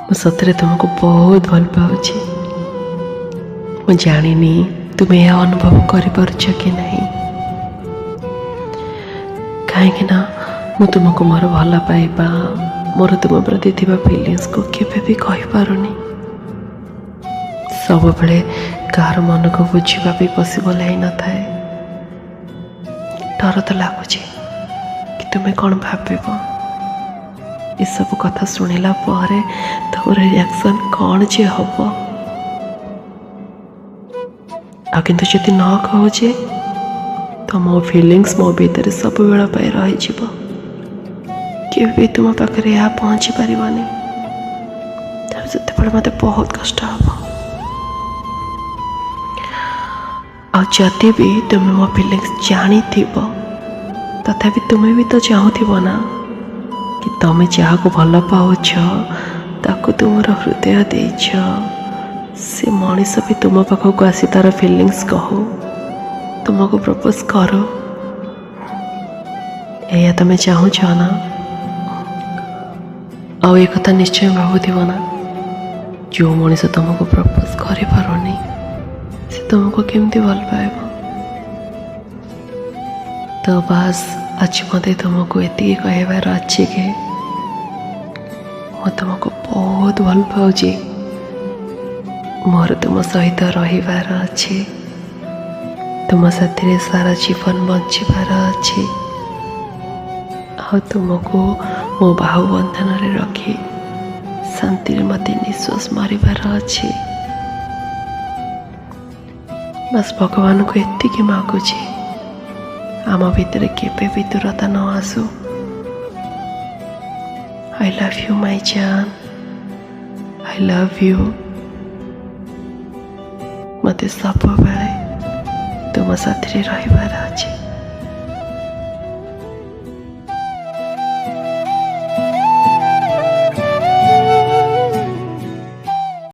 ମୁଁ ସତରେ ତୁମକୁ ବହୁତ ଭଲ ପାଉଛି। ମୁଁ ଜାଣିନି ତୁମେ ଏହା ଅନୁଭବ କରିପାରୁଛ କି ନାହିଁ, କାହିଁକି ନା ମୁଁ ତୁମକୁ ମୋର ଭଲ ପାଇବା, ମୋର ତୁମ ପ୍ରତି ଥିବା ଫିଲିଙ୍ଗସକୁ କେବେ ବି କହିପାରୁନି। ସବୁବେଳେ କାହାର ମନକୁ ବୁଝିବା ବି ପସିବଲ୍ ହେଇନଥାଏ। ଡର ତ ଲାଗୁଛି କି ତୁମେ କ'ଣ ଭାବିବ। ଏସବୁ କଥା ଶୁଣିଲା ପରେ ତମର ରିଆକ୍ସନ୍ କ'ଣ ଯେ ହବ। ଆଉ କିନ୍ତୁ ଯଦି ନ କହୁଛେ ତ ମୋ ଫିଲିଙ୍ଗସ୍ ମୋ ଭିତରେ ସବୁବେଳ ପାଇଁ ରହିଯିବ। କେବେ ବି ତୁମ ପାଖରେ ଏହା ପହଞ୍ଚି ପାରିବନି। ତେଣୁ ସେତେବେଳେ ମୋତେ ବହୁତ କଷ୍ଟ ହେବ। ଆଉ ଯଦି ବି ତୁମେ ମୋ ଫିଲିଙ୍ଗସ୍ ଜାଣିଥିବ, ତଥାପି ତୁମେ ବି ତ ଚାହୁଁଥିବ ନା କି ତମେ ଯାହାକୁ ଭଲ ପାଉଛ, ତାକୁ ତୁମର ହୃଦୟ ଦେଇଛ, ସେ ମଣିଷ ବି ତୁମ ପାଖକୁ ଆସି ତାର ଫିଲିଙ୍ଗସ୍ କହୁ, ତୁମକୁ ପ୍ରପୋଜ କରୁ। ଏଇଆ ତମେ ଚାହୁଁଛ ନା? ଆଉ ଏ କଥା ନିଶ୍ଚୟ ଭାବୁଥିବ ନା, ଯେଉଁ ମଣିଷ ତୁମକୁ ପ୍ରପୋଜ କରିପାରୁନି ସେ ତୁମକୁ କେମିତି ଭଲ ପାଇବ। ତ ବାସ୍ ଆଜି ମୋତେ ତୁମକୁ ଏତିକି କହିବାର ଅଛି କି ମୁଁ ତୁମକୁ ବହୁତ ଭଲ ପାଉଛି। ମୋର ତୁମ ସହିତ ରହିବାର ଅଛି, ତୁମ ସାଥିରେ ସାରା ଜୀବନ ବଞ୍ଚିବାର ଅଛି, ଆଉ ତୁମକୁ ମୋ ବାହୁ ବନ୍ଧନରେ ରଖି ଶାନ୍ତିରେ ମୋତେ ନିଶ୍ୱାସ ମାରିବାର ଅଛି। ବାସ୍ ଭଗବାନଙ୍କୁ ଏତିକି ମାଗୁଛି, ଆମ ଭିତରେ କେବେ ବି ଦୂରତା ନ ଆସୁ। I love you my Jan, I love you। ମୋତେ ସବୁବେଳେ ତୁମ ସାଥିରେ ରହିବାର ଅଛି।